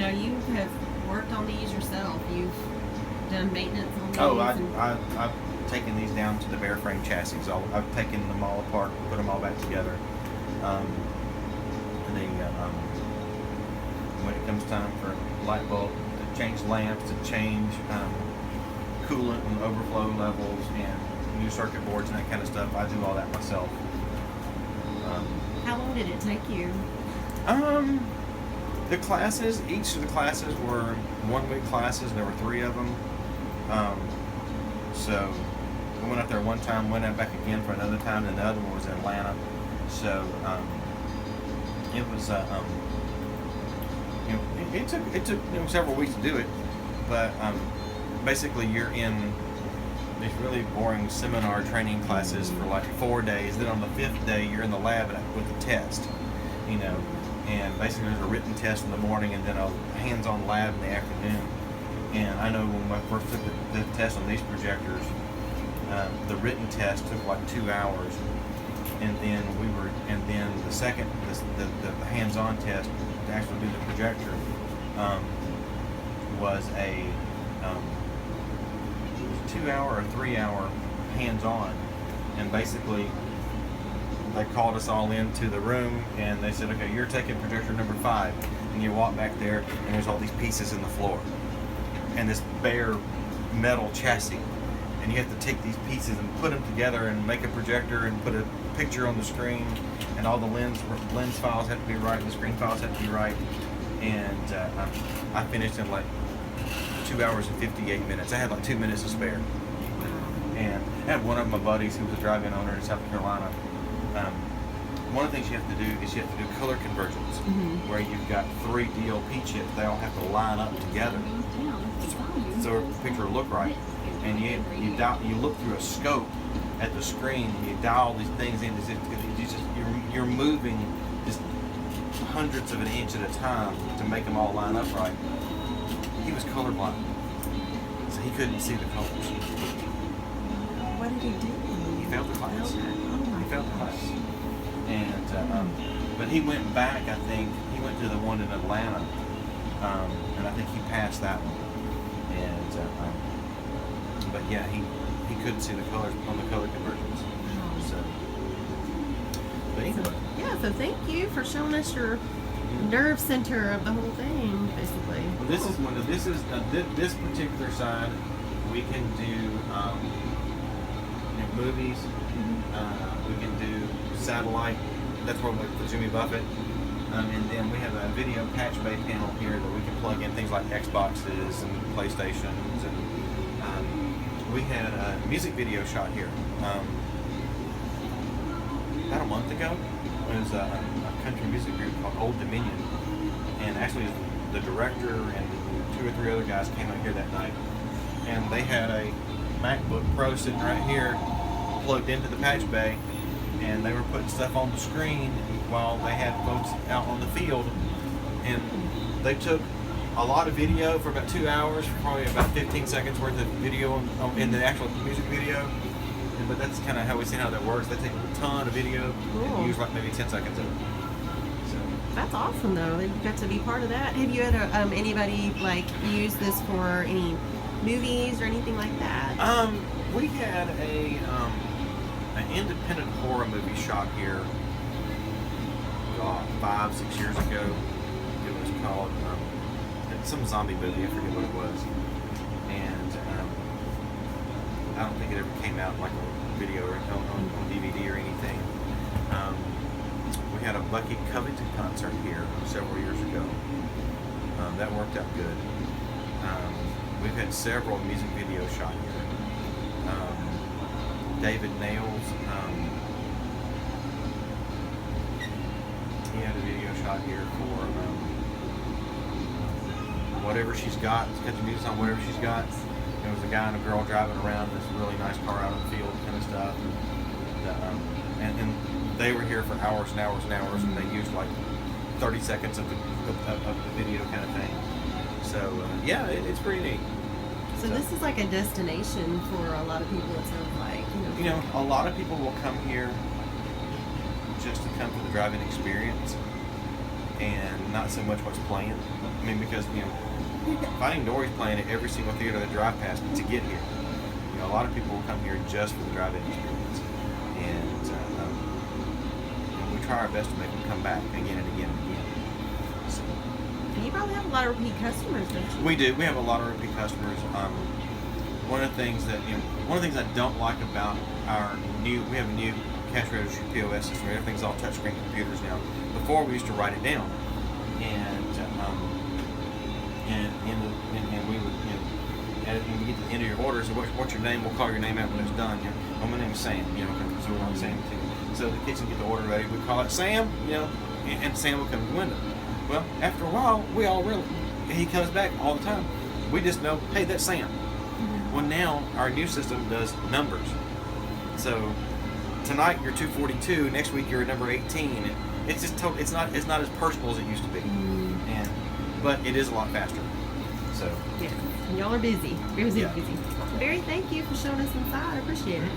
Now you have worked on these yourself. You've done maintenance on these. Oh, I've taken these down to the bare frame chassis. I've taken them all apart, put them all back together. When it comes time for light bulb, to change lamps, to change coolant and overflow levels, and new circuit boards and that kind of stuff, I do all that myself. How long did it take you? The classes, each of the classes were 1 week classes. There were 3 of them. So we went out there one time, went out back again for another time, and the other one was in Atlanta. So it was, it took several weeks to do it, but basically you're in these really boring seminar training classes for like 4 days. Then on the 5th day, you're in the lab with a test, and basically there's a written test in the morning and then a hands-on lab in the afternoon. And I know when I first took the test on these projectors, the written test took like 2 hours, and then the second, the hands-on test to actually do the projector was a 2-hour or 3-hour hands-on, and basically they called us all into the room and they said, okay, you're taking projector number 5, and you walk back there and there's all these pieces in the floor and this bare metal chassis, and you have to take these pieces and put them together and make a projector and put a picture on the screen, and all the lens files have to be right, the screen files have to be right, and I finished in like 2 hours and 58 minutes. I had like 2 minutes to spare. And I had one of my buddies who was a drive-in owner in South Carolina. One of the things you have to do is you have to do color convergence, where you've got 3 DLP chips. They all have to line up together so the picture will look right. And you look through a scope at the screen, and you dial these things in. You're moving just hundredths of an inch at a time to make them all line up right. He was colorblind, so he couldn't see the colors. What did he do? He failed the class. Oh, He failed the class. And but he went back. I think he went to the one in Atlanta, and I think he passed that one. And but yeah, he couldn't see the colors on the color conversions. So, but anyway. Yeah. So thank you for showing us your nerve center of the whole thing, basically. Well, this particular side, we can do movies. We can do satellite. That's where we put Jimmy Buffett. And then we have a video patch bay panel here that we can plug in things like Xboxes and PlayStations. And we had a music video shot here about a month ago. It was a country music group called Old Dominion, and actually the director and 2 or 3 other guys came out here that night, and they had a MacBook Pro sitting right here plugged into the patch bay, and they were putting stuff on the screen while they had folks out on the field, and they took a lot of video for about 2 hours, probably about 15 seconds worth of video in the actual music video. But that's kind of how we see how that works. They take a ton of video and use like maybe 10 seconds of it. So That's awesome, though. That you got to be part of that. Have you had anybody like use this for any movies or anything like that? We had an independent horror movie shot here 5-6 years ago. It was called some zombie movie. I forget what it was, and I don't think it ever came out like a video or on DVD or anything. We had a Bucky Covington concert here several years ago. That worked out good. We've had several music videos shot here. David Nails, he had a video shot here for Whatever She's Got. It's country music on Whatever She's Got. There was a guy and a girl driving around this really nice car out in the field kind of stuff. And they were here for hours and hours and hours, and they used like 30 seconds of the video kind of thing. So yeah, it's pretty neat. So this is like a destination for a lot of people, it sounds like. You know, a lot of people will come here just to come for the driving experience. and not so much what's playing. I mean, because Finding Dory's playing at every single theater they drive past to get here. A lot of people will come here just for the drive-in experience, and we try our best to make them come back again and again and again. So, And you probably have a lot of repeat customers, don't you? we do. We have a lot of repeat customers. One of the things I don't like about we have a new cash register POS system. Everything's all touchscreen computers now. Before we used to write it down, and we would when we get to the end of your order, so what's your name? We'll call your name out when it's done. Oh, my name's Sam. So we're on Sam too. So the kids can get the order ready. We call it Sam. And Sam will come to the window. Well, after a while, he comes back all the time. We just know, hey, that's Sam. Well, now our new system does numbers. So tonight you're 242. Next week you're at number 18. It's just it's not as personal as it used to be. But it is a lot faster. So yeah, and y'all are busy. Busy, Yeah. busy. Barry, thank you for showing us inside. I appreciate it.